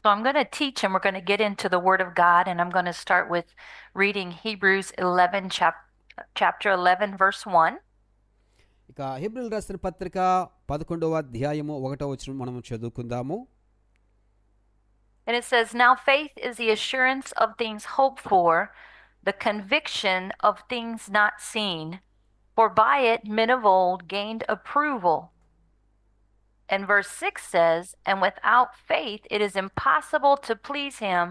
So I'm going to teach and we're going to get into the Word of God, and I'm going to start with reading Hebrews 11, chapter 11, verse 1. ఇక హెబ్రీయులు రాసిన పత్రిక 11వ అధ్యాయము 1వ వచనం మనం చదువుకుందాము. And it says, Now faith is the assurance of things hoped for, the conviction of things not seen. For by it men of old gained approval. And verse 6 says, And without faith it is impossible to please him,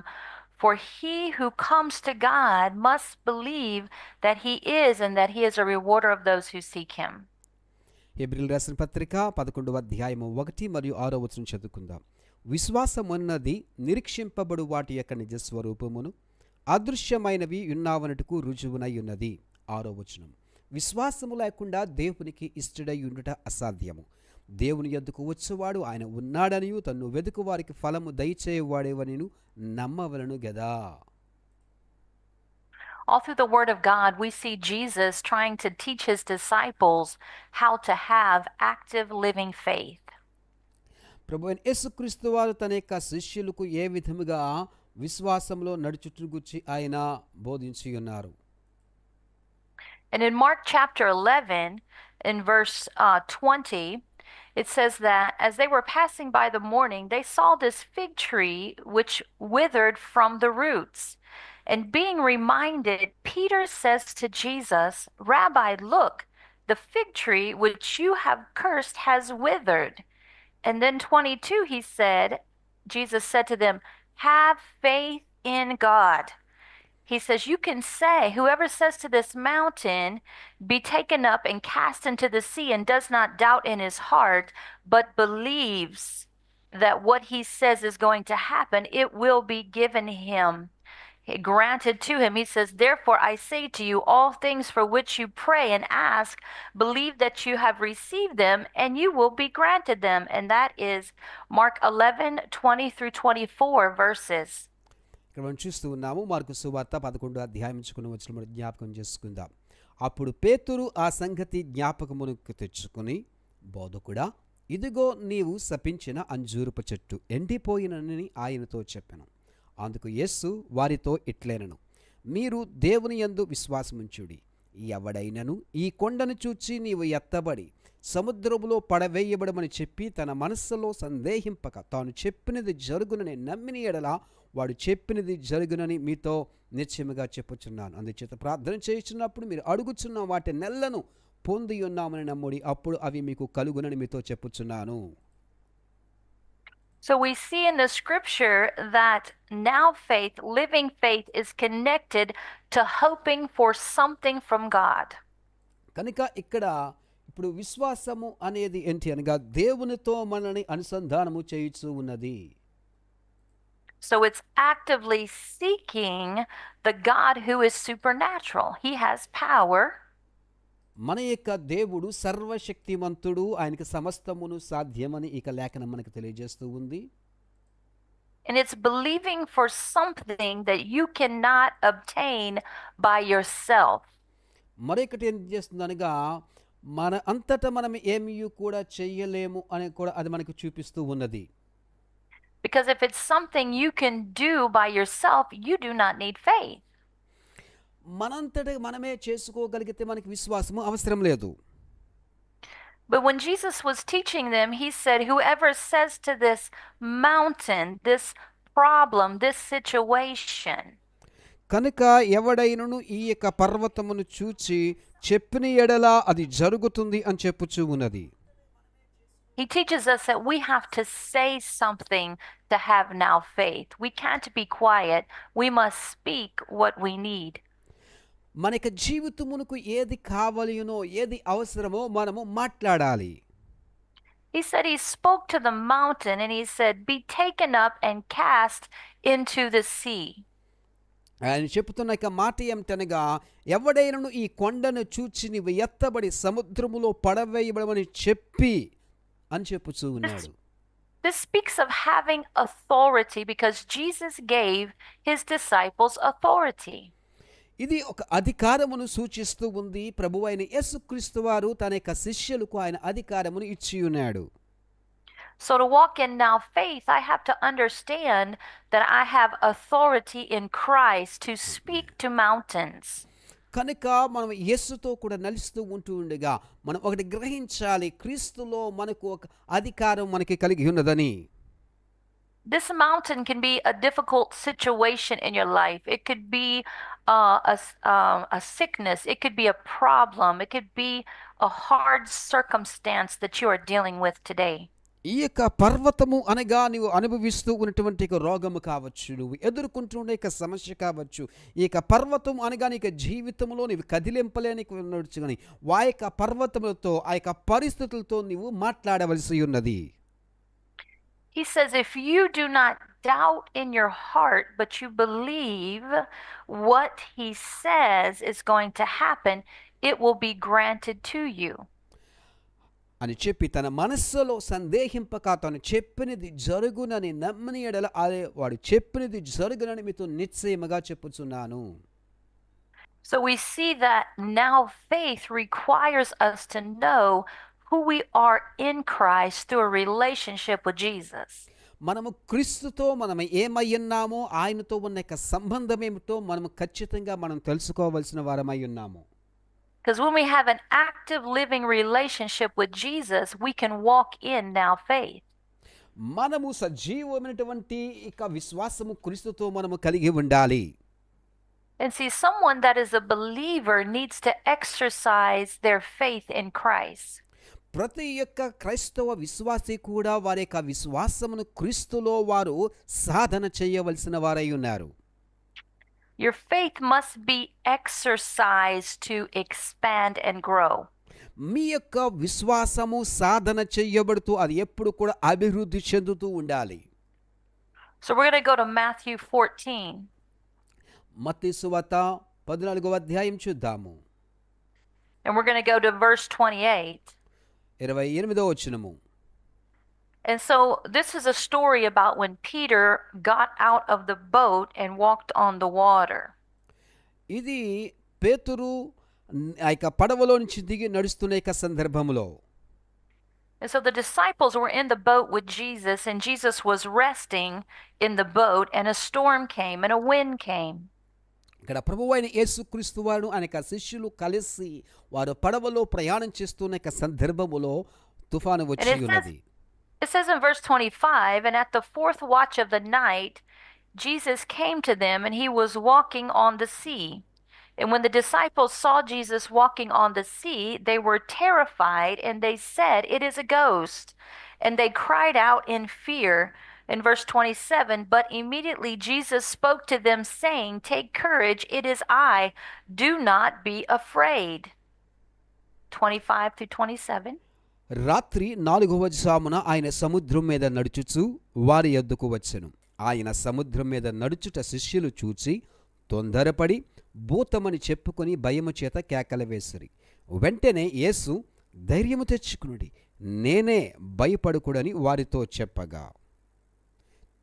for he who comes to God must believe that he is, and that he is a rewarder of those who seek him. హెబ్రీయులు రాసిన పత్రిక 11వ అధ్యాయము 1 మరియు 6వ వచనం చదువుకుందాం. విశ్వాసమన్నది నిరీక్షింపబడు వాటి యొక్క నిజస్వరూపమును, అదృశ్యమైనవి ఉన్నావనటుకు రుజువునై ఉన్నది. 6వ వచనం. విశ్వాసము లేకుండా దేవునికి ఇష్టడై ఉండుట అసాధ్యము. దేవుని యొద్దకు వచ్చేవాడు ఆయన ఉన్నాడనియు తన్ను వెదుకు వారికి ఫలము దయచేయవాడేవనిను నమ్మవలను గదా. All through the Word of God, we see Jesus trying to teach his disciples how to have active living faith. ప్రభువైన యేసుక్రీస్తు వారు తన యొక్క శిష్యులకు ఏ విధముగా విశ్వాసంలో నడుచుట గురించి ఆయన బోధించి ఉన్నారు. And in Mark chapter 11, in verse 20, it says that as they were passing by the morning, they saw this fig tree which withered from the roots. And being reminded, Peter says to Jesus, Rabbi, look, the fig tree which you have cursed has withered. And then 22, Jesus said to them, have faith in God. He says, you can say, whoever says to this mountain, be taken up and cast into the sea, and does not doubt in his heart, but believes that what he says is going to happen, it will be given him, granted to him. He says, therefore I say to you, all things for which you pray and ask, believe that you have received them, and you will be granted them. And that is Mark 11:20 through 24 verses. ఇక్కడ మనం చూస్తూ ఉన్నాము. Mark సువార్త 11వ అధ్యాయం నుంచి వచ్చిన మనం జ్ఞాపకం చేసుకుందాం. అప్పుడు పేతురు ఆ సంగతి జ్ఞాపకమునకు తెచ్చుకుని, బోధకుడా, ఇదిగో నీవు శపించిన అంజూరపు చెట్టు ఎండిపోయినని ఆయనతో చెప్పాను. అందుకు యేసు వారితో ఇట్లనెను, మీరు దేవుని యందు విశ్వాసముంచుడి. ఎవడైనను ఈ కొండను చూచి నీవు ఎత్తబడి సముద్రములో పడవేయబడమని చెప్పి తన మనస్సులో సందేహింపక తాను చెప్పినది జరుగునని నమ్మిన ఎడల వాడు చెప్పినది జరుగునని మీతో నిశ్చయముగా చెప్పుచున్నాను. అందుచేత ప్రార్థన చేయుచున్నప్పుడు మీరు అడుగుచున్న వాటి నెలను పొంది ఉన్నామని నమ్ముడి, అప్పుడు అవి మీకు కలుగునని మీతో చెప్పుచున్నాను. So we see in the scripture that now faith, living faith, is connected to hoping for something from God. కనుక ఇక్కడ ఇప్పుడు విశ్వాసము అనేది ఏంటి అనగా దేవునితో మనల్ని అనుసంధానము చేయుచూ ఉన్నది. So it's actively seeking the God who is supernatural. He has power. మన యొక్క దేవుడు సర్వశక్తిమంతుడు, ఆయనకి సమస్తమును సాధ్యమని ఇక లేఖనం మనకు తెలియజేస్తూ ఉంది. And it's believing for something that you cannot obtain by yourself. మరొకటి ఏం చేస్తుంది అనగా మన అంతటా మనం ఏమీ కూడా చెయ్యలేము అని కూడా అది మనకు చూపిస్తూ ఉన్నది. Because if it's something you can do by yourself, you do not need faith. మనంతట మనమే చేసుకోగలిగితే మనకి విశ్వాసము అవసరం లేదు. But when Jesus was teaching them, he said, whoever says to this mountain, this problem, this situation. కనుక ఎవడైనను ఈ యొక్క పర్వతమును చూచి చెప్పిన ఎడల అది జరుగుతుంది అని చెప్పుచూ ఉన్నది. He teaches us that we have to say something to have now faith. We can't be quiet. We must speak what we need. మనకి జీవితమునకు ఏది కావాలినో ఏది అవసరమో మనము మాట్లాడాలి. He said he spoke to the mountain and he said, be taken up and cast into the sea. ఆయన చెప్తున్న ఒక మాట ఏమిటనగా, ఎవడైనను ఈ కొండను చూచి నీవు ఎత్తబడి సముద్రములో పడవేయబడమని చెప్పి అని చెప్పుచూ ఉన్నాడు. This speaks of having authority because Jesus gave his disciples authority. ఇది ఒక అధికారమును సూచిస్తూ ఉంది. ప్రభువైన యేసుక్రీస్తు వారు తన యొక్క శిష్యులకు ఆయన అధికారమును ఇచ్చి ఉన్నాడు. So to walk in now faith, I have to understand that I have authority in Christ to speak to mountains. కనుక మనం యేసుతో కూడా నడుస్తూ ఉంటూ ఉండగా మనం ఒకటి గ్రహించాలి, క్రీస్తులో మనకు ఒక అధికారం మనకి కలిగి ఉన్నదని. This mountain can be a difficult situation in your life. It could be a sickness. It could be a problem. It could be a hard circumstance that you are dealing with today. ఈ యొక్క పర్వతము అనగా నీవు అనుభవిస్తూ ఉన్నటువంటి ఒక రోగము కావచ్చు, నువ్వు ఎదుర్కొంటున్న యొక్క సమస్య కావచ్చు, ఈ యొక్క పర్వతం అనగా నీ యొక్క జీవితంలో నీవు కదిలింపలేని నడుచు కానీ ఆ యొక్క పర్వతములతో ఆ యొక్క పరిస్థితులతో నీవు మాట్లాడవలసి ఉన్నది. He says, if you do not doubt in your heart, but you believe what he says is going to happen, it will be granted to you. అని చెప్పి తన మనస్సులో సందేహింపక తను చెప్పినది జరుగునని నమ్మని ఎడల అదే వాడు చెప్పినది జరుగునని మీతో నిశ్చయముగా చెప్పుచున్నాను. So we see that now faith requires us to know who we are in Christ through a relationship with Jesus. మనము క్రీస్తుతో మనం ఏమై ఉన్నామో ఆయనతో ఉన్న యొక్క సంబంధం ఏమిటో మనము ఖచ్చితంగా మనం తెలుసుకోవాల్సిన వారమై ఉన్నాము. Because when we have an active living relationship with Jesus, we can walk in now faith. మనము సజీవమైనటువంటి ఇక విశ్వాసము క్రీస్తుతో మనము కలిగి ఉండాలి. And see, someone that is a believer needs to exercise their faith in Christ. ప్రతి యొక్క క్రైస్తవ విశ్వాసి కూడా వారి యొక్క విశ్వాసమును క్రీస్తులో వారు సాధన చేయవలసిన వారై ఉన్నారు. Your faith must be exercised to expand and grow. మీ యొక్క విశ్వాసము సాధన చేయబడుతూ అది ఎప్పుడు కూడా అభివృద్ధి చెందుతూ ఉండాలి. So we're going to go to Matthew 14. మత్తయి సువార్త 14వ అధ్యాయం చూద్దాము. And we're going to go to verse 28. 28వ వచనము. And so this is a story about when Peter got out of the boat and walked on the water. ఇది పేతురు ఆ యొక్క పడవలో నుంచి దిగి నడుస్తున్న యొక్క సందర్భంలో. And so the disciples were in the boat with Jesus, and Jesus was resting in the boat, and a storm came and a wind came. ఇక్కడ ప్రభువైన యేసుక్రీస్తు వారు అనేక శిష్యులు కలిసి వారు పడవలో ప్రయాణం చేస్తున్న యొక్క సందర్భములో తుఫాను వచ్చి ఉన్నది. It says in verse 25, and at the fourth watch of the night, Jesus came to them, and he was walking on the sea. And when the disciples saw Jesus walking on the sea, they were terrified, and they said, "It is a ghost." And they cried out in fear. In verse 27, but immediately Jesus spoke to them, saying, "Take courage, it is I. Do not be afraid." 25 through 27. రాత్రి 4వ జామున ఆయన సముద్రం మీద నడుచుచు వారి యొద్దకు వచ్చెను. ఆయన సముద్రం మీద నడుచుట శిష్యులు చూచి తొందరపడి భూతమని చెప్పుకొని భయము చేత కేకలు వేసిరి. వెంటనే యేసు ధైర్యము తెచ్చుకునుడి, నేనే, భయపడకుడని వారితో చెప్పగా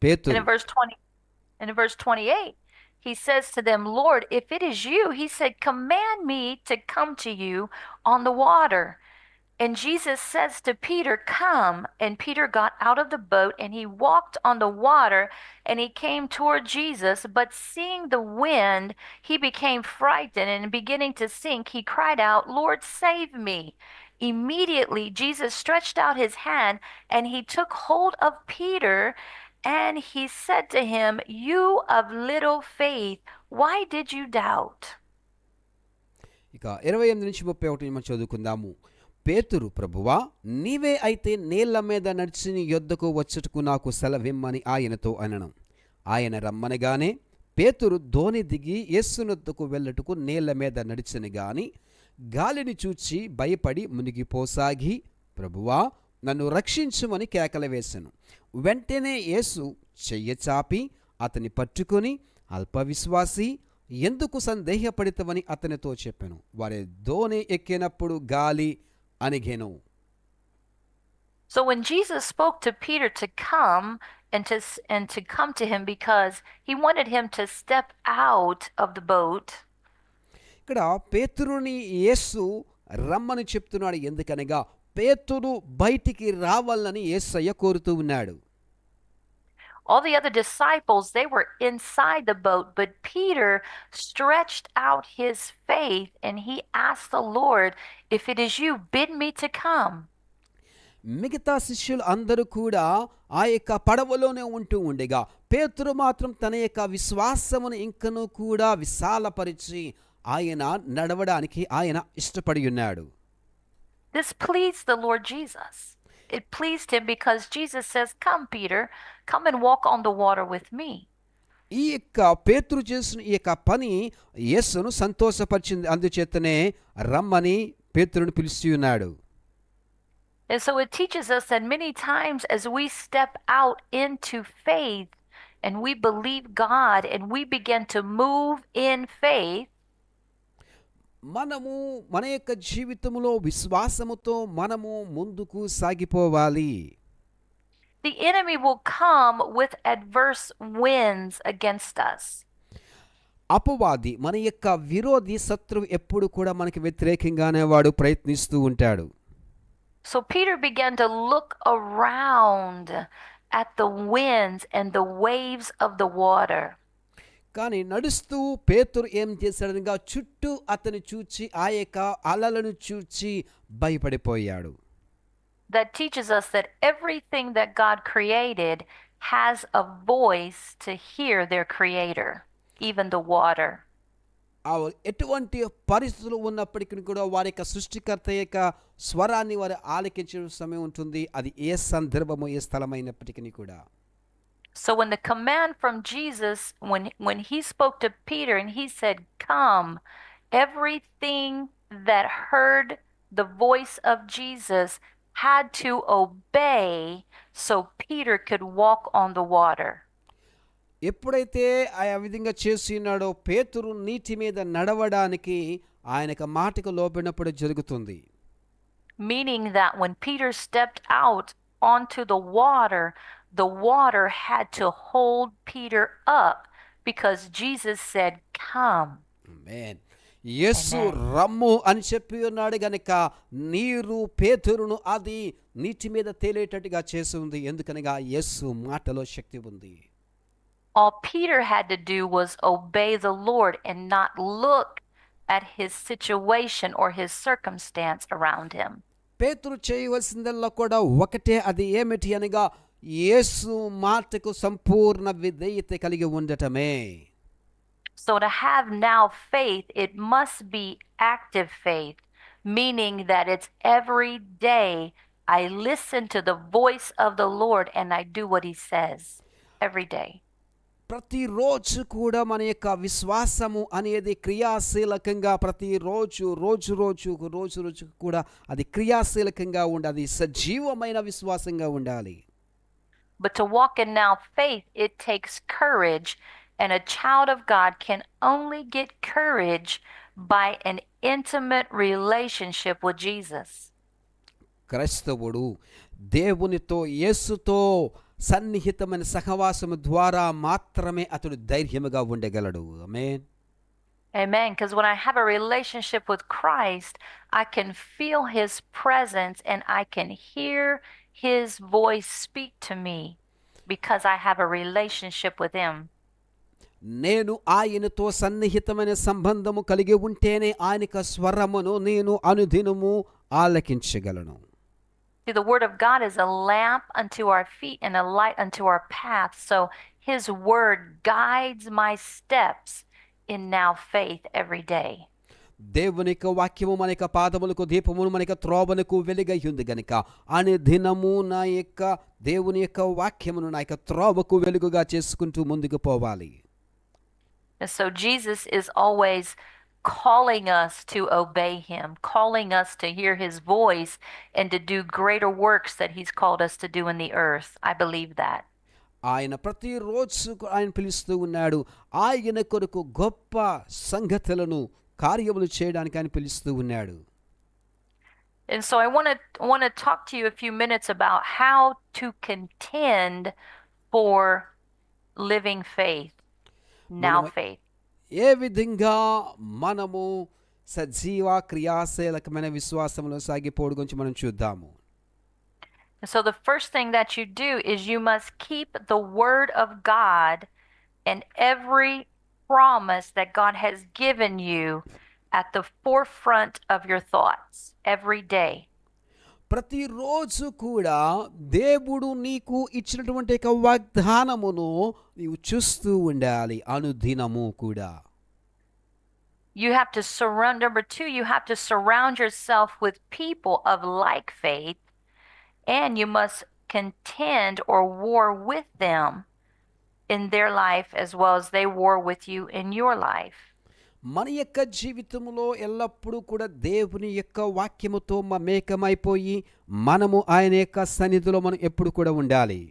పేతురు. And in verse 28, he says to them, "Lord, if it is you," he said, "command me to come to you on the water." And Jesus says to Peter, "Come." And Peter got out of the boat, and he walked on the water, and he came toward Jesus. But seeing the wind, he became frightened, and beginning to sink, he cried out, "Lord, save me." Immediately Jesus stretched out his hand, and he took hold of Peter, and he said to him, "You of little faith, why did you doubt?" ఇక 28 నుంచి 31 మనం చదువుకుందాము. పేతురు, ప్రభువా, నీవే అయితే నీళ్ల మీద నడిచి నీ యొద్దకు వచ్చుటకు నాకు సెలవిమ్మని ఆయనతో అనను. ఆయన రమ్మనగానే పేతురు దోణి దిగి యేసునొద్దకు వెళ్ళుటకు నీళ్ల మీద నడిచెను గాని గాలిని చూచి భయపడి మునిగిపోసాగి, ప్రభువా, నన్ను రక్షించుమని కేకలు వేసెను. వెంటనే యేసు చెయ్యి చాపి అతని పట్టుకొని, అల్పవిశ్వాసి, ఎందుకు సందేహపడితవని అతనితో చెప్పెను. వారి దోణి ఎక్కినప్పుడు గాలి అణిగెను. So when Jesus spoke to Peter to come and to come to him because he wanted him to step out of the boat. ఇక్కడ పేతురుని యేసు రమ్మని చెప్తున్నాడు. ఎందుకనగా పేతురు బయటికి రావాలని యేసయ్య కోరుతూ ఉన్నాడు. All the other disciples, they were inside the boat, but Peter stretched out his faith and he asked the Lord, if it is you, bid me to come. మిగతా శిష్యులు అందరూ కూడా ఆ యొక్క పడవలోనే ఉంటూ ఉండగా పేతురు మాత్రం తన యొక్క విశ్వాసమును ఇంకనూ కూడా విశాలపరిచి ఆయన నడవడానికి ఆయన ఇష్టపడి ఉన్నాడు. This pleased the Lord Jesus. It pleased him because Jesus says, come, Peter, come and walk on the water with me. ఈ యొక్క పేతురు చేసిన ఈ యొక్క పని యేసును సంతోషపరిచింది. అందుచేతనే రమ్మని పేతురును పిలిచి ఉన్నాడు. And so it teaches us that many times as we step out into faith and we believe God and we begin to move in faith, మనము మన యొక్క జీవితంలో విశ్వాసముతో మనము ముందుకు సాగిపోవాలి. the enemy will come with adverse winds against us. అపవాది మన యొక్క విరోధి శత్రువు ఎప్పుడు కూడా మనకి వ్యతిరేకంగానే వాడు ప్రయత్నిస్తూ ఉంటాడు. So Peter began to look around at the winds and the waves of the water. కానీ నడుస్తూ పేతురు ఏం చేశాడనగా చుట్టూ అతను చూచి ఆ యొక్క అలలను చూచి భయపడిపోయాడు. That teaches us that everything that God created has a voice to hear their creator, even the water. ఎటువంటి పరిస్థితులు ఉన్నప్పటికీ కూడా వారి యొక్క సృష్టికర్త యొక్క స్వరాన్ని వారు ఆలకించే సమయం ఉంటుంది. అది ఏ సందర్భము ఏ స్థలమైనప్పటికీ కూడా. So when the command from Jesus, when he spoke to Peter and he said, come, everything that heard the voice of Jesus had to obey so Peter could walk on the water. ఎప్పుడైతే ఆ విధంగా చేసినాడో పేతురు నీటి మీద నడవడానికి ఆయనకు మాటకు లోబడినప్పుడు జరుగుతుంది. Meaning that when Peter stepped out onto the water had to hold Peter up because Jesus said, come. Amen. యేసు రమ్ము అని చెప్పి ఉన్నాడు గనుక నీరు పేతురును అది నీటి మీద తేలేటట్టుగా చేసి ఉంది. ఎందుకనగా యేసు మాటలో శక్తి ఉంది. All Peter had to do was obey the Lord and not look at his situation or his circumstance around him. పేతురు చేయవలసిందల్లా కూడా ఒకటే, అది ఏమిటి అనగా యేసు మాటకు సంపూర్ణ విధేయత కలిగి ఉండటమే. So to have now faith, it must be active faith, meaning that it's every day I listen to the voice of the Lord and I do what he says every day. ప్రతిరోజు కూడా మన యొక్క విశ్వాసము అనేది క్రియాశీలకంగా ప్రతిరోజు రోజు కూడా అది క్రియాశీలకంగా ఉండాలి, సజీవమైన విశ్వాసంగా ఉండాలి. But to walk in now faith, it takes courage, and a child of God can only get courage by an intimate relationship with Jesus. క్రైస్తవుడు దేవునితో యేసుతో సన్నిహితమైన సహవాసము ద్వారా మాత్రమే అతడు ధైర్యముగా ఉండగలడు. ఆమేన్. Amen. Because when I have a relationship with Christ, I can feel his presence and I can hear his voice speak to me because I have a relationship with him. నేను ఆయనతో సన్నిహితమైన సంబంధము కలిగి ఉంటేనే ఆయన స్వరమును నేను అనుదినము ఆలకించగలను. See, the word of God is a lamp unto our feet and a light unto our path. So his word guides my steps in now faith every day. దేవుని యొక్క వాక్యము మన యొక్క పాదములకు దీపమును మన యొక్క త్రోవలకు వెలుగై ఉంది గనుక అనుదినము నా యొక్క దేవుని యొక్క వాక్యమును నా యొక్క త్రోవకు వెలుగుగా చేసుకుంటూ ముందుకు పోవాలి. And so Jesus is always calling us to obey him, calling us to hear his voice and to do greater works that he's called us to do in the earth. I believe that. ఆయన ప్రతిరోజు ఆయన పిలుస్తూ ఉన్నాడు. ఆయన కొరకు గొప్ప సంగతులను కార్యములు చేయడానికి ఆయన పిలుస్తూ ఉన్నాడు. And so I want to talk to you a few minutes about how to contend for living faith. Now faith. ఏ విధంగా మనము సజీవ క్రియాశీలకమైన విశ్వాసంలో సాగిపోవడం గురించి మనం చూద్దాము. And so the first thing that you do is you must keep the word of God and every promise that God has given you at the forefront of your thoughts every day. ప్రతిరోజు కూడా దేవుడు నీకు ఇచ్చినటువంటి ఒక వాగ్దానమును నీవు చూస్తూ ఉండాలి అనుదినము కూడా. You have to surround, number two, you have to surround yourself with people of like faith, and you must contend or war with them in their life as well as they war with you in your life. మన యొక్క జీవితంలో ఎల్లప్పుడూ కూడా దేవుని యొక్క వాక్యముతో మమేకమైపోయి మనము ఆయన యొక్క సన్నిధిలో మనం ఎప్పుడు కూడా ఉండాలి.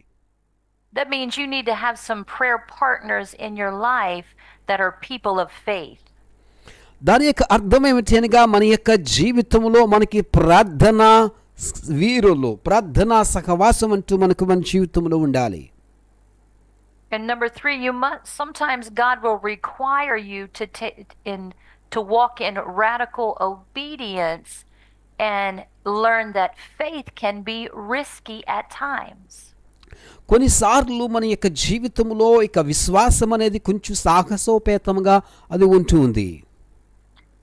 That means you need to have some prayer partners in your life that are people of faith. దాని యొక్క అర్థం ఏమిటి అనగా మన యొక్క జీవితంలో మనకి ప్రార్థన వీరులు, ప్రార్థనా సహవాసం అంటూ మనకు మన జీవితంలో ఉండాలి. And number three, you must, sometimes God will require you to walk in radical obedience and learn that faith can be risky at times. కొన్నిసార్లు మన యొక్క జీవితంలో ఇక విశ్వాసం అనేది కొంచెం సాహసోపేతంగా అది ఉంటుంది.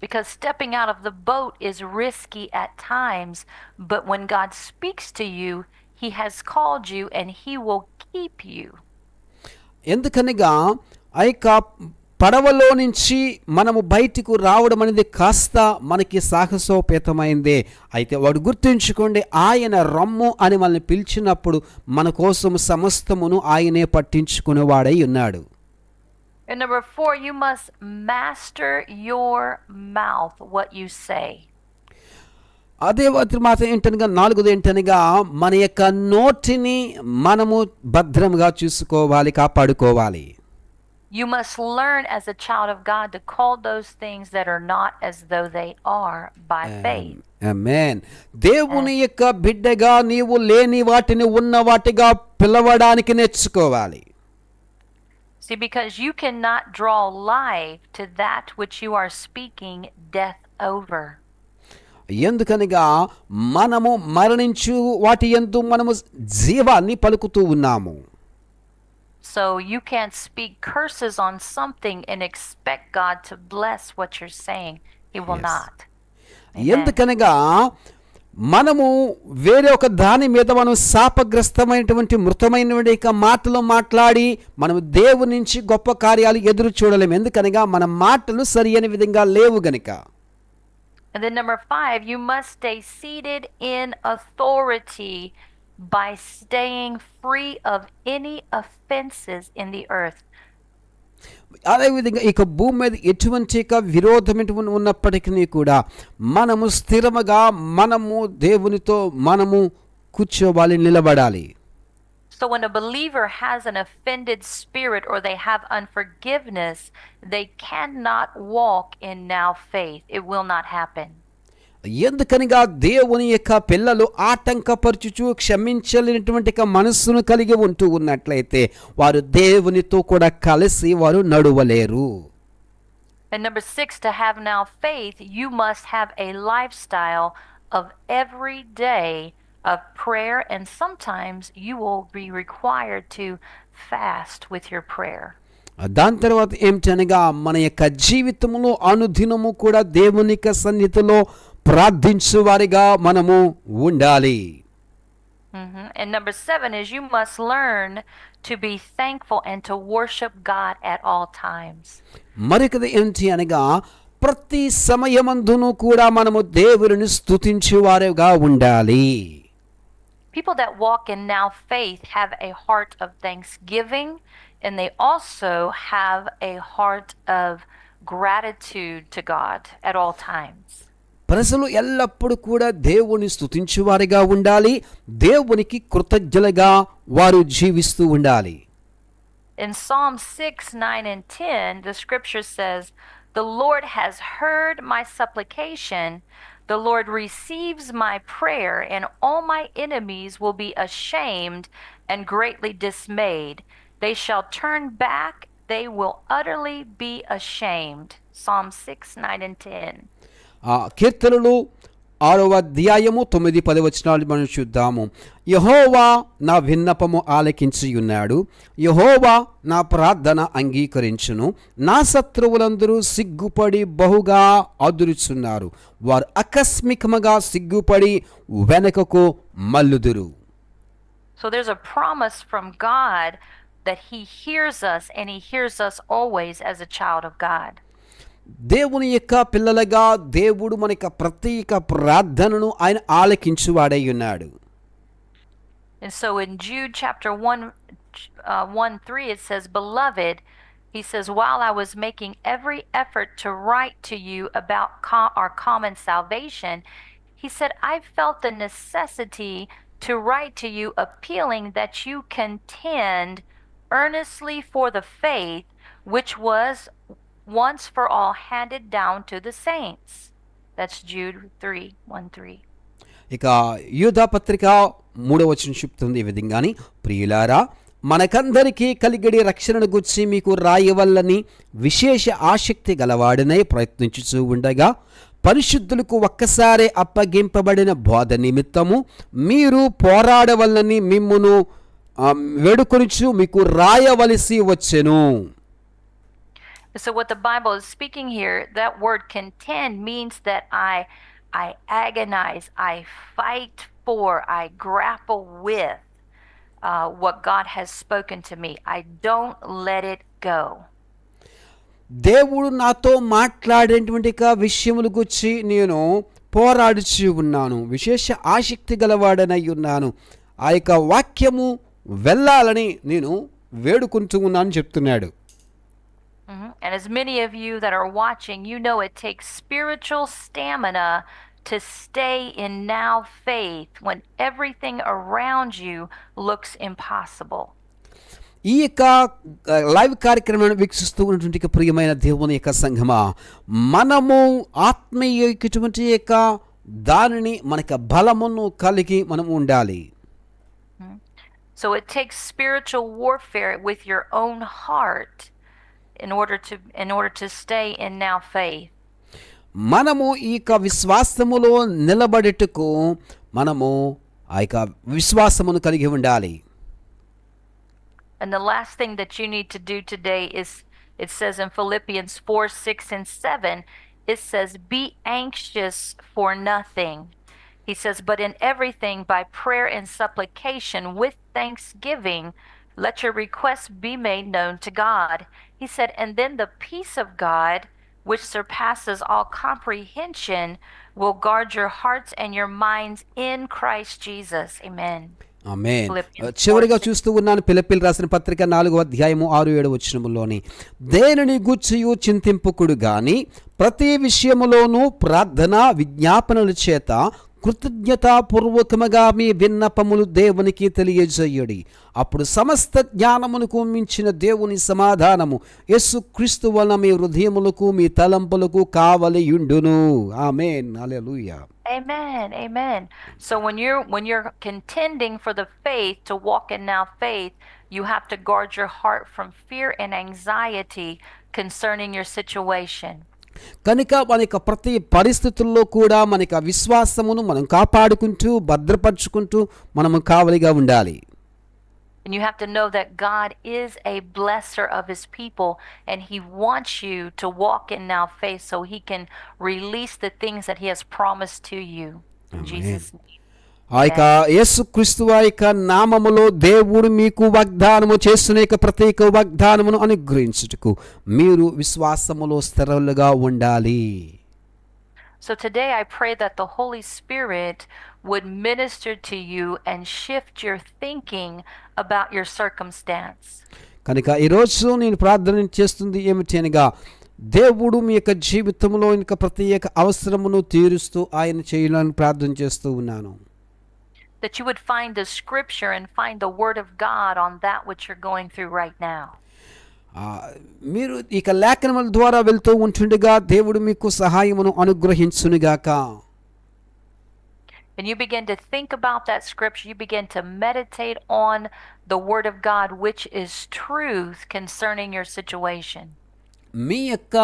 Because stepping out of the boat is risky at times, but when God speaks to you, He has called you and He will keep you. ఎందుకనగా ఆ యొక్క పడవలో నుంచి మనము బయటికి రావడం అనేది కాస్త మనకి సాహసోపేతమైందే. అయితే వాడు గుర్తుంచుకోండి, ఆయన రమ్ము అని మనల్ని పిలిచినప్పుడు మన కోసం సమస్తమును ఆయనే పట్టించుకునేవాడై ఉన్నాడు. And number four, you must master your mouth, what you say. అదే మాత్రం ఏంటనగా నాలుగోది ఏంటనగా మన యొక్క నోటిని మనము భద్రంగా చూసుకోవాలి, కాపాడుకోవాలి. You must learn as a child of God to call those things that are not as though they are by faith. ఆమేన్. దేవుని యొక్క బిడ్డగా నీవు లేని వాటిని ఉన్న వాటిగా పిలవడానికి నేర్చుకోవాలి. See, because you cannot draw life to that which you are speaking death over. ఎందుకనగా మనము మరణించు వాటి యందు మనము జీవాన్ని పలుకుతూ ఉన్నాము. So you can't speak curses on something and expect God to bless what you're saying. He will not. ఎందుకనగా మనము వేరే ఒక దాని మీద మనం శాపగ్రస్తమైనటువంటి మృతమైనటువంటి మాటలు మాట్లాడి మనము దేవుని నుంచి గొప్ప కార్యాలు ఎదురు చూడలేము. ఎందుకనగా మన మాటలు సరి అయిన విధంగా లేవు గనుక. And then number five, you must stay seated in authority by staying free of any offenses in the earth. అదేవిధంగా ఇక భూమి మీద ఎటువంటి విరోధం ఉన్నప్పటికీ కూడా మనము స్థిరముగా మనము దేవునితో మనము కూర్చోవాలి, నిలబడాలి. So when a believer has an offended spirit or they have unforgiveness, they cannot walk in now faith. It will not happen. ఎందుకనగా దేవుని యొక్క పిల్లలు ఆటంకపరచుచు క్షమించలేనటువంటి మనస్సును కలిగి ఉంటూ ఉన్నట్లయితే వారు దేవునితో కూడా కలిసి వారు నడవలేరు. And number six, to have now faith, you must have a lifestyle of every day of prayer, and sometimes you will be required to fast with your prayer. దాని తర్వాత ఏమిటనగా మన యొక్క జీవితంలో అనుదినము కూడా దేవుని యొక్క సన్నిధిలో ప్రార్థించు వారిగా మనము ఉండాలి. And number seven is you must learn to be thankful and to worship God at all times. మరొకది ఏంటి అనగా ప్రతి సమయమందును కూడా మనము దేవుని స్తుతించు వారిగా ఉండాలి. People that walk in now faith have a heart of thanksgiving, and they also have a heart of gratitude to God at all times. ప్రజలు ఎల్లప్పుడూ కూడా దేవుని స్తుతించు వారిగా ఉండాలి, దేవునికి కృతజ్ఞులుగా వారు జీవిస్తూ ఉండాలి. In Psalm 6, 9, and 10, the scripture says, "The Lord has heard my supplication. The Lord receives my prayer, and all my enemies will be ashamed and greatly dismayed. They shall turn back, they will utterly be ashamed." Psalm 6, 9, and 10. కీర్తనలు 6వ అధ్యాయము 9-10 వచనాలు మనం చూద్దాము. యెహోవా నా విన్నపము ఆలకించి ఉన్నాడు, యెహోవా నా ప్రార్థన అంగీకరించును. నా శత్రువులందరూ సిగ్గుపడి బహుగా అదురుచున్నారు, వారు ఆకస్మికముగా సిగ్గుపడి వెనకకు మల్లుదురు. So there's a promise from God that he hears us, and he hears us always as a child of God. దేవుని యొక్క పిల్లలుగా దేవుడు మన యొక్క ప్రత్యేక ప్రార్థనను ఆయన ఆలకించువాడై ఉన్నాడు. And so in Jude chapter 1:3 it says, "Beloved," he says, "while I was making every effort to write to you about our common salvation," he said, "I felt the necessity to write to you, appealing that you contend earnestly for the faith which was once for all handed down to the saints." That's Jude 3:1-3. ఇక యూదా పత్రిక 3వ వచనం చెప్తుంది ఈ విధంగాని, ప్రియులారా, మనకందరికీ కలిగడి రక్షణను గురించి మీకు రాయవల్లని విశేష ఆసక్తి గలవాడనై ప్రయత్నించుచూ ఉండగా, పరిశుద్ధులకు ఒక్కసారి అప్పగింపబడిన బోధ నిమిత్తము మీరు పోరాడవల్లని మిమ్మును వేడుకొనుచు మీకు రాయవలసి వచ్చెను. So what the Bible is speaking here, that word contend means that I agonize, I fight for, I grapple with what God has spoken to me. I don't let it go. దేవుడు నాతో మాట్లాడేటువంటి విషయముల గురించి నేను పోరాడుచు ఉన్నాను, విశేష ఆసక్తి గలవాడనై ఉన్నాను, ఆ యొక్క వాక్యము వెళ్ళాలని నేను వేడుకుంటూ ఉన్నాను చెప్తున్నాడు. And as many of you that are watching, you know it takes spiritual stamina to stay in now faith when everything around you looks impossible. ఈ యొక్క లైవ్ కార్యక్రమాన్ని వీక్షిస్తూ ఉన్నటువంటి ప్రియమైన దేవుని యొక్క సంఘమా, మనము ఆత్మీయటువంటి యొక్క దానిని మనకి బలమును కలిగి మనం ఉండాలి. So it takes spiritual warfare with your own heart in order to stay in now faith. మనము ఈ యొక్క విశ్వాసములో నిలబడేటకు మనము ఆ యొక్క విశ్వాసమును కలిగి ఉండాలి. And the last thing that you need to do today is, it says in Philippians 4:6-7, it says, "Be anxious for nothing." He says, "But in everything by prayer and supplication with thanksgiving, let your requests be made known to God." He said, "And then the peace of God, which surpasses all comprehension, will guard your hearts and your minds in Christ Jesus." Amen. ఆమేన్. చివరిగా చూస్తూ ఉన్నాను ఫిలిప్పీయులకు రాసిన పత్రిక 4వ అధ్యాయము 6-7 వచనములోని, దేనిని గూర్చియు చింతింపుకుడు గాని ప్రతి విషయములోనూ ప్రార్థన విజ్ఞాపనల చేత కృతజ్ఞతాపూర్వకముగా మీ విన్నపములు దేవునికి తెలియజేయుడి. అప్పుడు సమస్త జ్ఞానమునకు మించిన దేవుని సమాధానము యేసుక్రీస్తు వలన మీ హృదయములకు మీ తలంపులకు కావలియుండును. ఆమేన్. హల్లెలూయా. Amen. Amen. So when you're contending for the faith to walk in now faith, you have to guard your heart from fear and anxiety concerning your situation. కనుక మన యొక్క ప్రతి పరిస్థితుల్లో కూడా మన యొక్క విశ్వాసమును మనం కాపాడుకుంటూ భద్రపరుచుకుంటూ మనము కావలిగా ఉండాలి. And you have to know that God is a blesser of his people, and he wants you to walk in now faith so he can release the things that he has promised to you. In Jesus' name. ఆ యొక్క యేసుక్రీస్తు యొక్క నామములో దేవుడు మీకు వాగ్దానము చేస్తున్న యొక్క ప్రత్యేక వాగ్దానమును అనుగ్రహించుటకు మీరు విశ్వాసములో స్థిరలుగా ఉండాలి. So today I pray that the Holy Spirit would minister to you and shift your thinking about your circumstance. కనుక ఈరోజు నేను ప్రార్థన చేస్తుంది ఏమిటి అనగా, దేవుడు మీ యొక్క జీవితంలో ఇంకా ప్రత్యేక అవసరమును తీరుస్తూ ఆయన చేయాలని ప్రార్థన చేస్తూ ఉన్నాను. That you would find the scripture and find the word of God on that which you're going through right now. మీరు ఇక లేఖనముల ద్వారా వెళ్తూ ఉంటుండగా దేవుడు మీకు సహాయమును అనుగ్రహించునుగాక. And you begin to think about that scripture, you begin to meditate on the word of God, which is truth concerning your situation. మీ యొక్క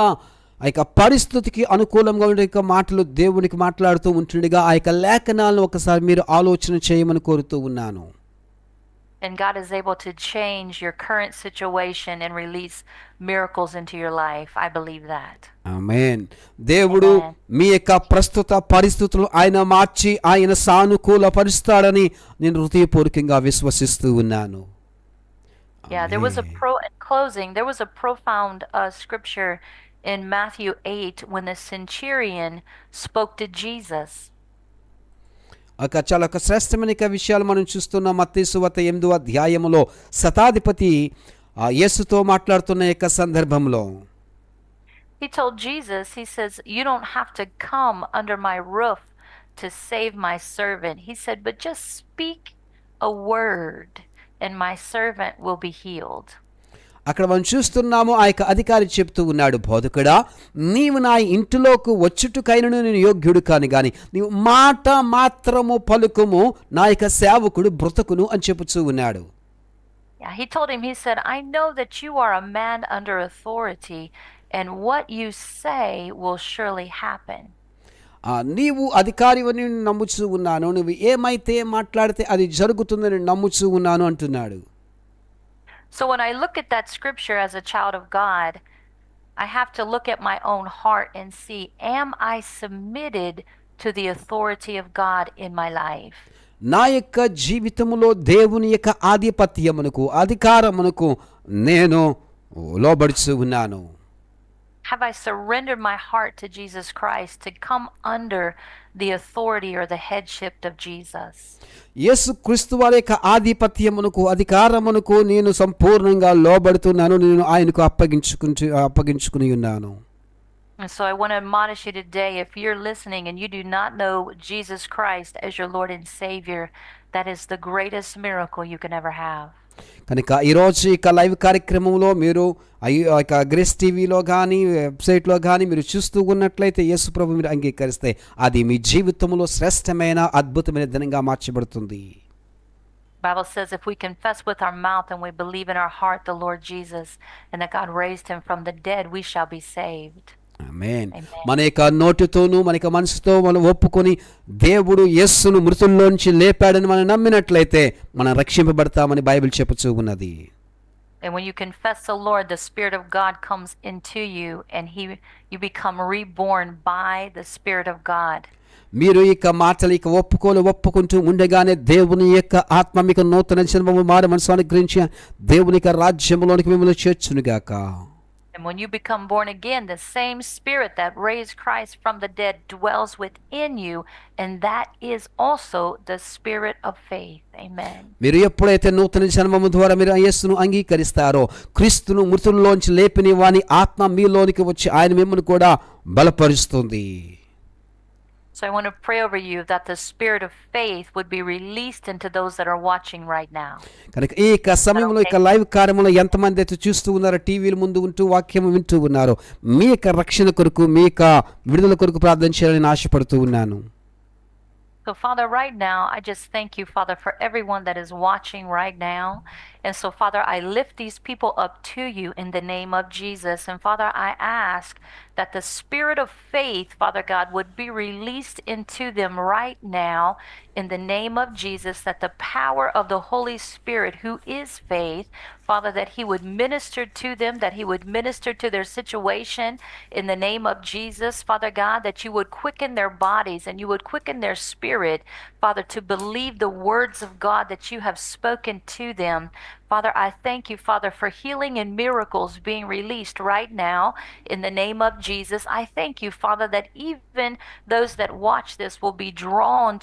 ఆ యొక్క పరిస్థితికి అనుకూలంగా ఉండే యొక్క మాటలు దేవునికి మాట్లాడుతూ ఉంటుండగా ఆ యొక్క లేఖనాలను ఒకసారి మీరు ఆలోచన చేయమని కోరుతూ ఉన్నాను. And God is able to change your current situation and release miracles into your life. I believe that. ఆమేన్. దేవుడు Amen. మీ యొక్క ప్రస్తుత పరిస్థితులు ఆయన మార్చి ఆయన సానుకూల పరుస్తాడని నేను హృదయపూర్వకంగా విశ్వసిస్తూ ఉన్నాను. Yeah, there was a in closing, there was a profound scripture in Matthew 8 when the centurion spoke to Jesus. చాలా ఒక శ్రేష్టమైన విషయాలు మనం చూస్తున్నాం. మత్తయి సువార్త 8వ అధ్యాయములో శతాధిపతి యేసుతో మాట్లాడుతున్న యొక్క సందర్భంలో He told Jesus, he says, "You don't have to come under my roof to save my servant." He said, "But just speak a word and my servant will be healed." అక్కడ మనం చూస్తున్నాము ఆ యొక్క అధికారి చెప్తూ ఉన్నాడు, బోధకుడా నీవు నా ఇంటిలోకి వచ్చుటకైనను నేను యోగ్యుడు కాని గాని నీవు మాట మాత్రము పలుకుము నా యొక్క సేవకుడు బ్రతుకును అని చెప్పుచూ ఉన్నాడు. Yeah, he told him, he said, "I know that you are a man under authority and what you say will surely happen." నీవు అధికారివని నమ్ముచూ ఉన్నాను, నువ్వు ఏమైతే మాట్లాడితే అది జరుగుతుందని నమ్ముచూ ఉన్నాను అంటున్నాడు. So when I look at that scripture as a child of God, I have to look at my own heart and see, am I submitted to the authority of God in my life? నా యొక్క జీవితంలో దేవుని యొక్క ఆధిపత్యమునకు అధికారమునకు నేను లోబడుచూ ఉన్నాను. Have I surrendered my heart to Jesus Christ to come under the authority or the headship of Jesus? యేసుక్రీస్తు వారి యొక్క ఆధిపత్యమునకు అధికారమునకు నేను సంపూర్ణంగా లోబడుతున్నాను, నేను ఆయనకు అప్పగించుకుని ఉన్నాను. And so I want to admonish you today, if you're listening and you do not know Jesus Christ as your Lord and Savior, that is the greatest miracle you can ever have. కనుక ఈరోజు ఇక live కార్యక్రమంలో మీరు ఇక grace టీవీలో కానీ వెబ్సైట్లో కానీ మీరు చూస్తూ ఉన్నట్లయితే యేసు ప్రభు మీరు అంగీకరిస్తే అది మీ జీవితంలో శ్రేష్టమైన అద్భుతమైన దినంగా మార్చబడుతుంది. Bible says if we confess with our mouth and we believe in our heart the Lord Jesus and that God raised him from the dead, we shall be saved. ఆమేన్. మన యొక్క నోటితోనూ మన యొక్క మనసుతో మనం ఒప్పుకొని దేవుడు యేసును మృతుల్లోంచి లేపాడని మనం నమ్మినట్లయితే మనం రక్షింపబడతామని బైబిల్ చెప్పుచూ ఉన్నది. And when you confess the Lord, the Spirit of God comes into you and you become reborn by the Spirit of God. మీరు ఇక మాటలు ఇక ఒప్పుకుంటూ ఉండగానే దేవుని యొక్క ఆత్మ మీకు నూతన జన్మము మారు మనసు అనుగ్రహించి దేవుని యొక్క రాజ్యములోనికి మిమ్మల్ని చేర్చునుగాక. And when you become born again, the same Spirit that raised Christ from the dead dwells within you, and that is also the Spirit of faith. Amen. మీరు ఎప్పుడైతే నూతన జన్మము ద్వారా మీరు యేసును అంగీకరిస్తారో క్రీస్తును మృతుల్లోంచి లేపిన వాని ఆత్మ మీలోనికి వచ్చి ఆయన మిమ్మల్ని కూడా బలపరుస్తుంది. So I want to pray over you that the spirit of faith would be released into those that are watching right now. కనుక ఈ సమయంలో ఇక లైవ్ కార్యక్రమంలో ఎంతమంది అయితే చూస్తూ ఉన్నారో, టీవీల ముందు ఉంటూ వాక్యం వింటూ ఉన్నారో, మీ యొక్క రక్షణ కొరకు మీ యొక్క విడుదల కొరకు ప్రార్థన చేయాలని ఆశపడుతూ ఉన్నాను. So Father, right now, I just thank you, Father, for everyone that is watching right now. And so, Father, I lift these people up to you in the name of Jesus. And Father, I ask that the spirit of faith, Father God, would be released into them right now in the name of Jesus, that the power of the Holy Spirit, who is faith, Father, that he would minister to them, that he would minister to their situation in the name of Jesus, Father God, that you would quicken their bodies and you would quicken their spirit, Father, to believe the words of God that you have spoken to them. Father, I thank you, Father, for healing and miracles being released right now in the name of Jesus. I thank you, Father, that even those that watch this will be drawn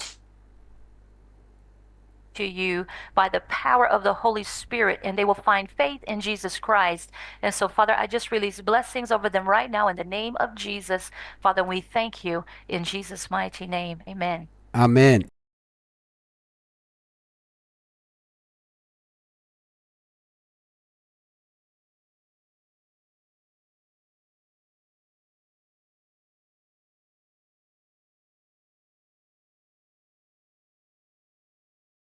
to you by the power of the Holy Spirit, and they will find faith in Jesus Christ. And so, Father, I just release blessings over them right now in the name of Jesus. Father, we thank you in Jesus' mighty name. Amen. Amen.